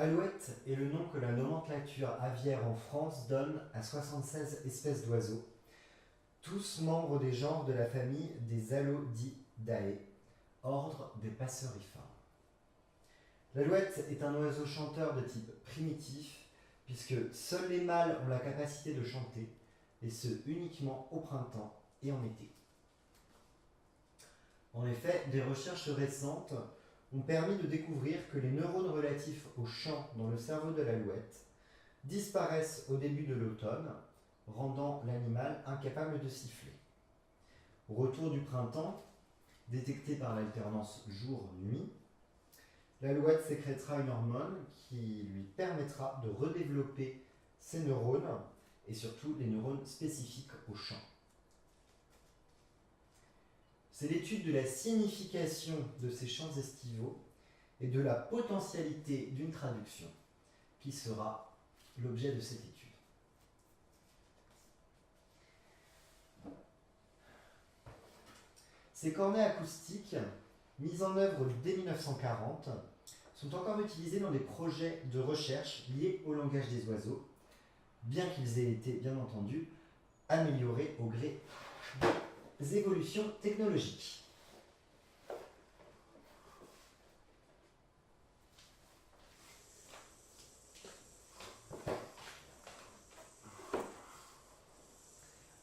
Alouette est le nom que la nomenclature aviaire en France donne à 76 espèces d'oiseaux, tous membres des genres de la famille des Alodidae, ordre des passeriformes. L'alouette est un oiseau chanteur de type primitif, puisque seuls les mâles ont la capacité de chanter, et ce uniquement au printemps et en été. En effet, des recherches récentes ont permis de découvrir que les neurones relatifs au chant dans le cerveau de l'alouette disparaissent au début de l'automne, rendant l'animal incapable de siffler. Au retour du printemps, détecté par l'alternance jour-nuit, l'alouette sécrétera une hormone qui lui permettra de redévelopper ses neurones et surtout les neurones spécifiques au chant. C'est l'étude de la signification de ces chants estivaux et de la potentialité d'une traduction qui sera l'objet de cette étude. Ces cornets acoustiques, mis en œuvre dès 1940, sont encore utilisés dans des projets de recherche liés au langage des oiseaux, bien qu'ils aient été, bien entendu, améliorés au gré des évolutions technologiques.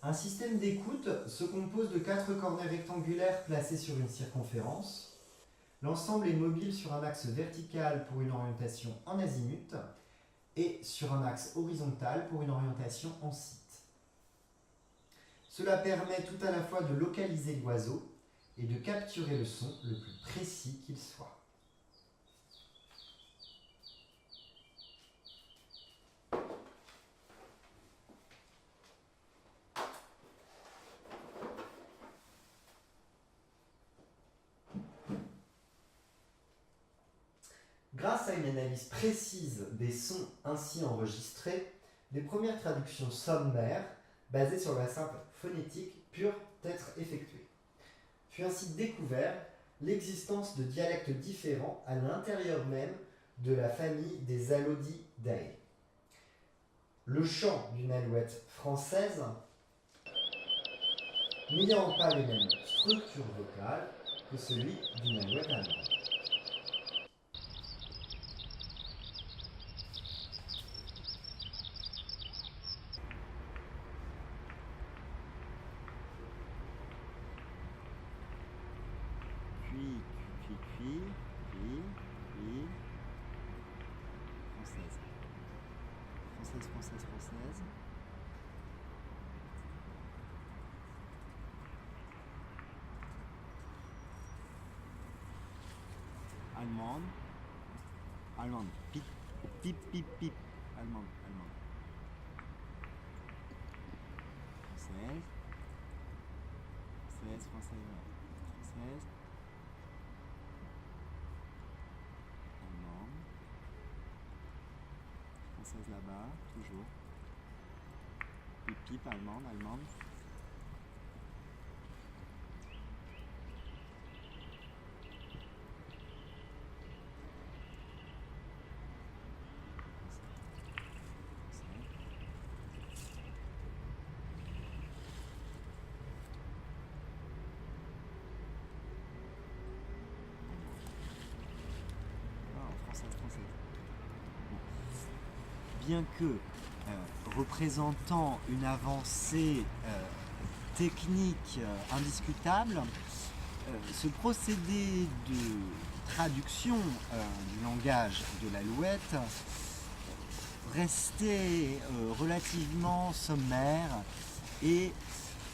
Un système d'écoute se compose de 4 cornets rectangulaires placés sur une circonférence. L'ensemble est mobile sur un axe vertical pour une orientation en azimut et sur un axe horizontal pour une orientation en site. Cela permet tout à la fois de localiser l'oiseau et de capturer le son le plus précis qu'il soit. Grâce à une analyse précise des sons ainsi enregistrés, les premières traductions sommaires, basées sur la simple phonétique, purent être effectuées. Fut ainsi découvert l'existence de dialectes différents à l'intérieur même de la famille des Alodidae. Le chant d'une alouette française, n'ayant pas les mêmes structures vocales que celui d'une alouette allemande. Française. Allemande. Pip, pip, pip, pip. Allemande. Française. Allemande. Française là-bas, toujours. Pip, pip, allemande. Française. Bien que représentant une avancée technique indiscutable, ce procédé de traduction du langage de l'alouette restait relativement sommaire et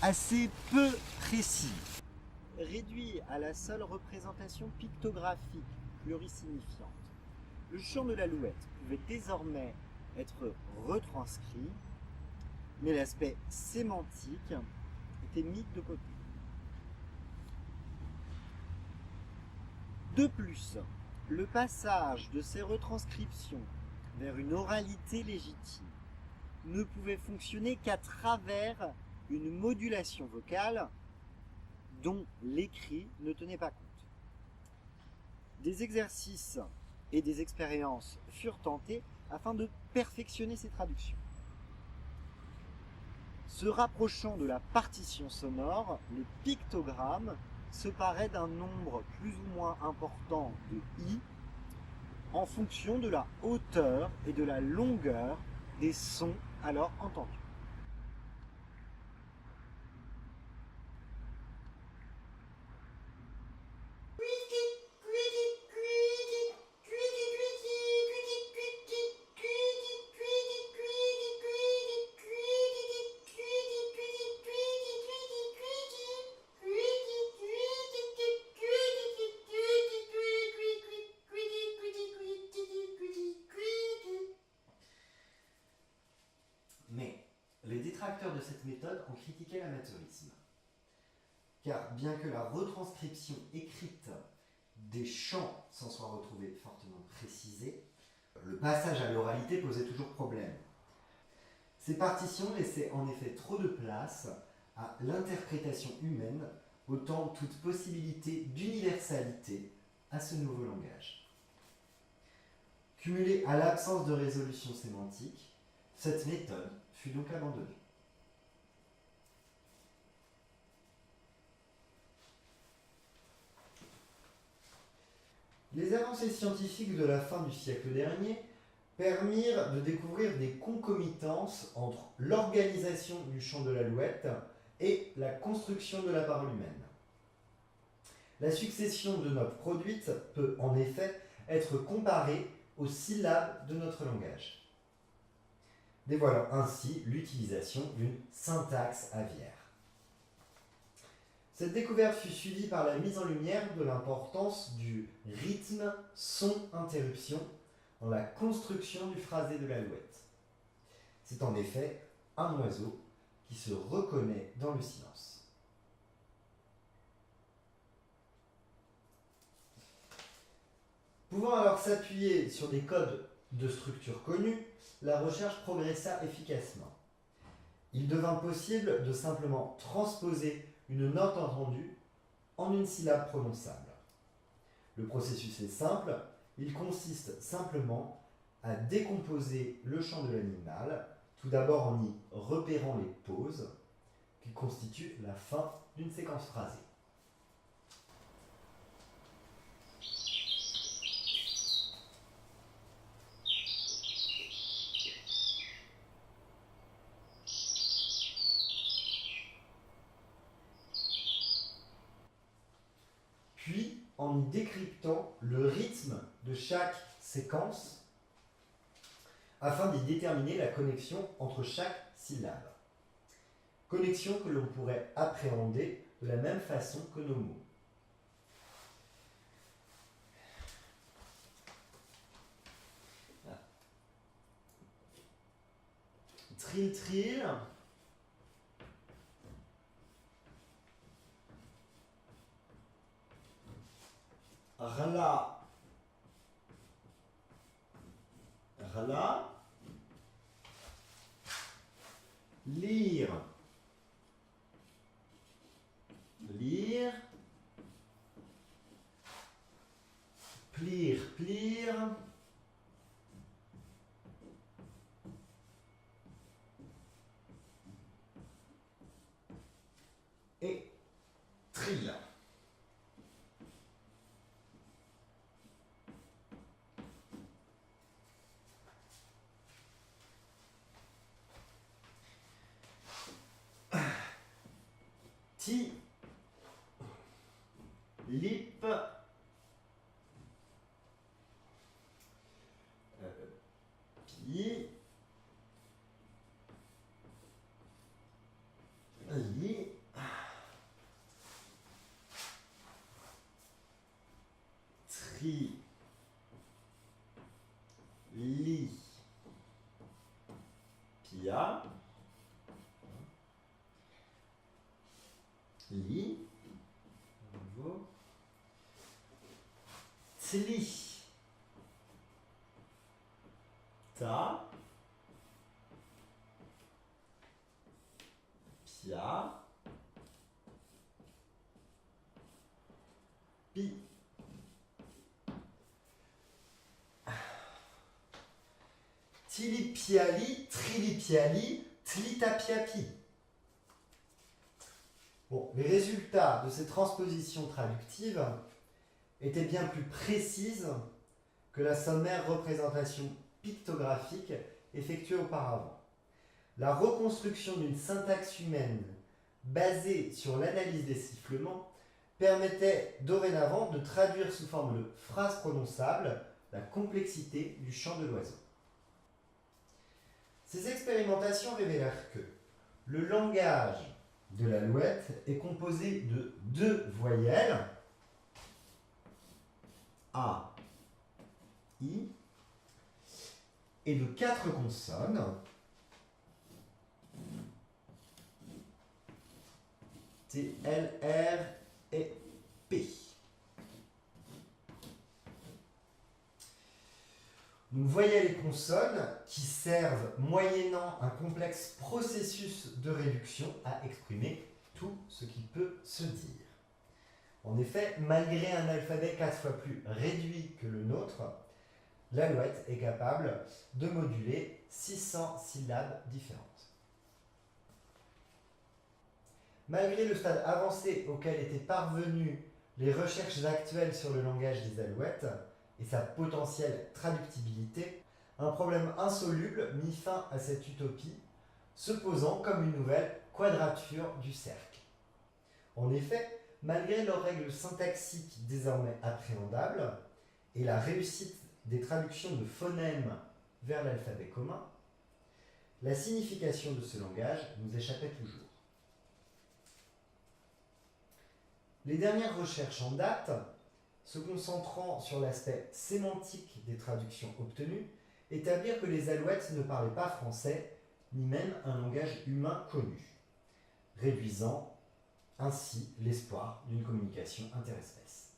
assez peu précis. Réduit à la seule représentation pictographique plurisignifiante, le chant de l'alouette pouvait désormais être retranscrit, mais l'aspect sémantique était mis de côté. De plus, le passage de ces retranscriptions vers une oralité légitime ne pouvait fonctionner qu'à travers une modulation vocale dont l'écrit ne tenait pas compte. Des exercices et des expériences furent tentées afin de perfectionner ces traductions. Se rapprochant de la partition sonore, le pictogramme se paraît d'un nombre plus ou moins important de i en fonction de la hauteur et de la longueur des sons alors entendus. Mais les détracteurs de cette méthode ont critiqué l'amateurisme. Car bien que la retranscription écrite des chants s'en soit retrouvée fortement précisée, le passage à l'oralité posait toujours problème. Ces partitions laissaient en effet trop de place à l'interprétation humaine, ôtant toute possibilité d'universalité à ce nouveau langage. Cumulée à l'absence de résolution sémantique, cette méthode fut donc abandonnée. Les avancées scientifiques de la fin du siècle dernier permirent de découvrir des concomitances entre l'organisation du chant de l'alouette et la construction de la parole humaine. La succession de notes produites peut en effet être comparée aux syllabes de notre langage, dévoilant ainsi l'utilisation d'une syntaxe aviaire. Cette découverte fut suivie par la mise en lumière de l'importance du rythme son-interruption dans la construction du phrasé de l'alouette. C'est en effet un oiseau qui se reconnaît dans le silence. Pouvant alors s'appuyer sur des codes de structure connus, la recherche progressa efficacement. Il devint possible de simplement transposer une note entendue en une syllabe prononçable. Le processus est simple, il consiste simplement à décomposer le chant de l'animal, tout d'abord en y repérant les pauses qui constituent la fin d'une séquence phrasée. Puis, en y décryptant le rythme de chaque séquence, afin d'y déterminer la connexion entre chaque syllabe. Connexion que l'on pourrait appréhender de la même façon que nos mots. Trill, trill. Rala. Rala. Lire. Lire. Plir, plir. Et trill. Ti, lip, pi, li, tri, li, pia, li, nouveau, tli, ta, pia, pi. tilipiali, trilipiali, tlitapiapi. Bon, les résultats de ces transpositions traductives étaient bien plus précises que la sommaire représentation pictographique effectuée auparavant. La reconstruction d'une syntaxe humaine basée sur l'analyse des sifflements permettait dorénavant de traduire sous forme de phrases prononçables la complexité du chant de l'oiseau. Ces expérimentations révélèrent que le langage de l'alouette est composé de 2 voyelles, A, I, et de 4 consonnes, T, L, R et P. Donc voyelles et consonnes qui servent, moyennant un complexe processus de réduction, à exprimer tout ce qui peut se dire. En effet, malgré un alphabet 4 fois plus réduit que le nôtre, l'alouette est capable de moduler 600 syllabes différentes. Malgré le stade avancé auquel étaient parvenues les recherches actuelles sur le langage des alouettes et sa potentielle traductibilité, un problème insoluble mit fin à cette utopie, se posant comme une nouvelle quadrature du cercle. En effet, malgré leurs règles syntaxiques désormais appréhendables et la réussite des traductions de phonèmes vers l'alphabet commun, la signification de ce langage nous échappait toujours. Les dernières recherches en date, se concentrant sur l'aspect sémantique des traductions obtenues, établirent que les alouettes ne parlaient pas français, ni même un langage humain connu, réduisant ainsi l'espoir d'une communication interespèce.